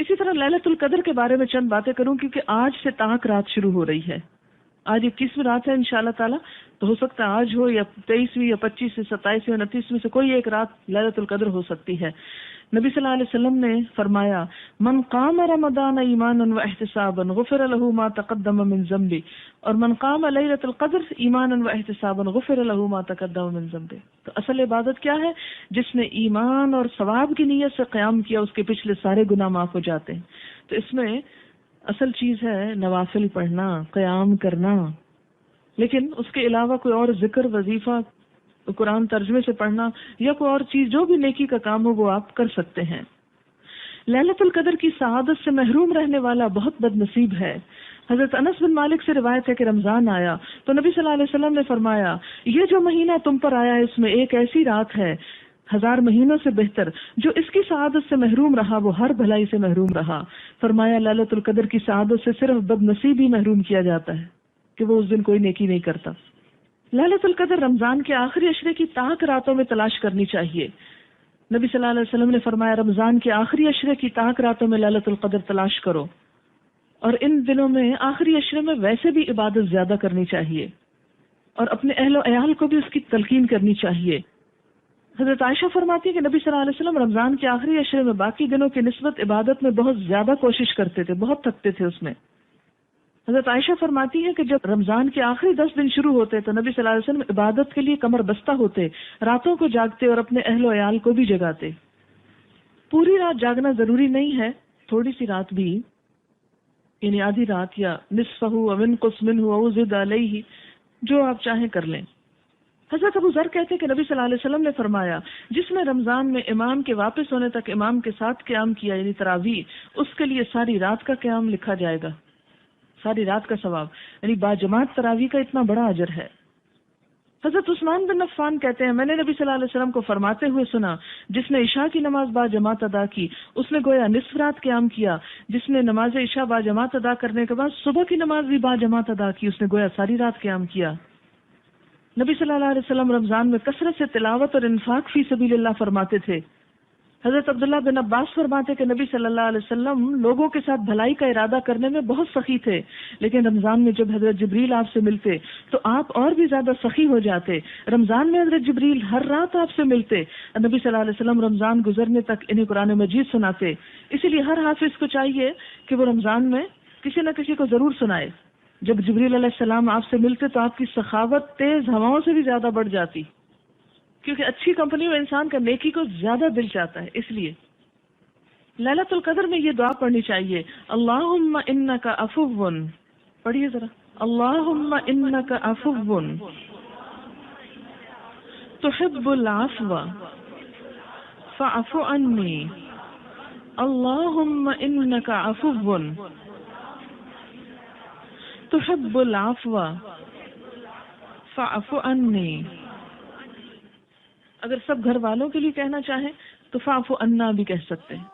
اسی طرح لیلۃ القدر کے بارے میں چند باتیں کروں، کیونکہ آج سے طاق رات شروع ہو رہی ہے. آج 21ویں رات ہے انشاءاللہ تعالی، تو ہو سکتا ہے آج ہو یا 23ویں یا 25ویں 27ویں 29ویں سے کوئی ایک رات لیلۃ القدر ہو سکتی ہے. نبی صلی اللہ علیہ وسلم نے فرمایا من قام رمضان ایمانا واحتسابا غفر له ما تقدم من ذنبه، اور من قام لیلۃ القدر ایمانا واحتسابا غفر له ما تقدم من ذنبه. تو اصل عبادت کیا ہے؟ جس نے ایمان اور ثواب کی نیت سے قیام کیا اس کے پچھلے سارے گناہ معاف ہو جاتے ہیں. تو اس میں اصل چیز ہے نوافل پڑھنا، قیام کرنا، لیکن اس کے علاوہ کوئی اور ذکر، وظیفہ، قرآن ترجمے سے پڑھنا یا کوئی اور چیز جو بھی نیکی کا کام ہو وہ آپ کر سکتے ہیں. لیلۃ القدر کی سعادت سے محروم رہنے والا بہت بد نصیب ہے. حضرت انس بن مالک سے روایت ہے کہ رمضان آیا تو نبی صلی اللہ علیہ وسلم نے فرمایا یہ جو مہینہ تم پر آیا اس میں ایک ایسی رات ہے 1000 مہینوں سے بہتر، جو اس کی سعادت سے محروم رہا وہ ہر بھلائی سے محروم رہا. فرمایا لیلۃ القدر کی سعادت سے صرف بد نصیب ہی محروم کیا جاتا ہے کہ وہ اس دن کوئی نیکی نہیں کرتا. لیلۃ القدر رمضان کے آخری عشرے کی طاق راتوں میں تلاش کرنی چاہیے. نبی صلی اللہ علیہ وسلم نے فرمایا رمضان کے آخری عشرے کی طاق راتوں میں لیلۃ القدر تلاش کرو، اور ان دنوں میں آخری عشرے میں ویسے بھی عبادت زیادہ کرنی چاہیے اور اپنے اہل و عیال کو بھی اس کی تلقین کرنی چاہیے. حضرت عائشہ فرماتی ہے کہ نبی صلی اللہ علیہ وسلم رمضان کے آخری عشرے میں باقی دنوں کی نسبت عبادت میں بہت زیادہ کوشش کرتے تھے، بہت تھکتے تھے اس میں. حضرت عائشہ فرماتی ہے کہ جب رمضان کے آخری 10 دن شروع ہوتے تو نبی صلی اللہ علیہ وسلم عبادت کے لیے کمر بستہ ہوتے، راتوں کو جاگتے اور اپنے اہل و عیال کو بھی جگاتے. پوری رات جاگنا ضروری نہیں ہے، تھوڑی سی رات بھی، یعنی آدھی رات یا نصفہ او انقص منہ او زد علیہ، جو آپ چاہیں کر لیں. حضرت ابو ذر کہتے کہ نبی صلی اللہ علیہ وسلم نے فرمایا جس نے رمضان میں امام کے واپس ہونے تک امام کے ساتھ قیام کیا یعنی تراویح، اس کے لیے ساری رات کا قیام لکھا جائے گا، ساری رات کا ثواب، یعنی باجماعت تراویح کا اتنا بڑا اجر ہے. حضرت عثمان بن عفان کہتے ہیں میں نے نبی صلی اللہ علیہ وسلم کو فرماتے ہوئے سنا جس نے عشاء کی نماز باجماعت ادا کی اس نے گویا نصف رات قیام کیا، جس نے نماز عشاء باجماعت ادا کرنے کے بعد صبح کی نماز بھی باجماعت ادا کی اس نے گویا ساری رات قیام کیا. نبی صلی اللہ علیہ وسلم رمضان میں کثرت سے تلاوت اور انفاق فی سبیل اللہ فرماتے تھے. حضرت عبداللہ بن عباس فرماتے کہ نبی صلی اللہ علیہ وسلم لوگوں کے ساتھ بھلائی کا ارادہ کرنے میں بہت سخی تھے، لیکن رمضان میں جب حضرت جبریل آپ سے ملتے تو آپ اور بھی زیادہ سخی ہو جاتے. رمضان میں حضرت جبریل ہر رات آپ سے ملتے، نبی صلی اللہ علیہ وسلم رمضان گزرنے تک انہیں قرآن مجید سناتے. اسی لیے ہر حافظ کو چاہیے کہ وہ رمضان میں کسی نہ کسی کو ضرور سنائے. جب جبریل علیہ السلام آپ سے ملتے تو آپ کی سخاوت تیز ہواؤں سے بھی زیادہ بڑھ جاتی، کیونکہ اچھی کمپنی میں انسان کا نیکی کو زیادہ دل چاہتا ہے. اس لیے لیلۃ القدر میں یہ دعا پڑھنی چاہیے اللہم انک عفو، پڑھیے ذرا اللہم انک عفو تحب العفو فاعف عنی، اللہم انک عفو تحب العفو فاعف عنی. اگر سب گھر والوں کے لیے کہنا چاہیں تو فاعف عنا بھی کہہ سکتے ہیں.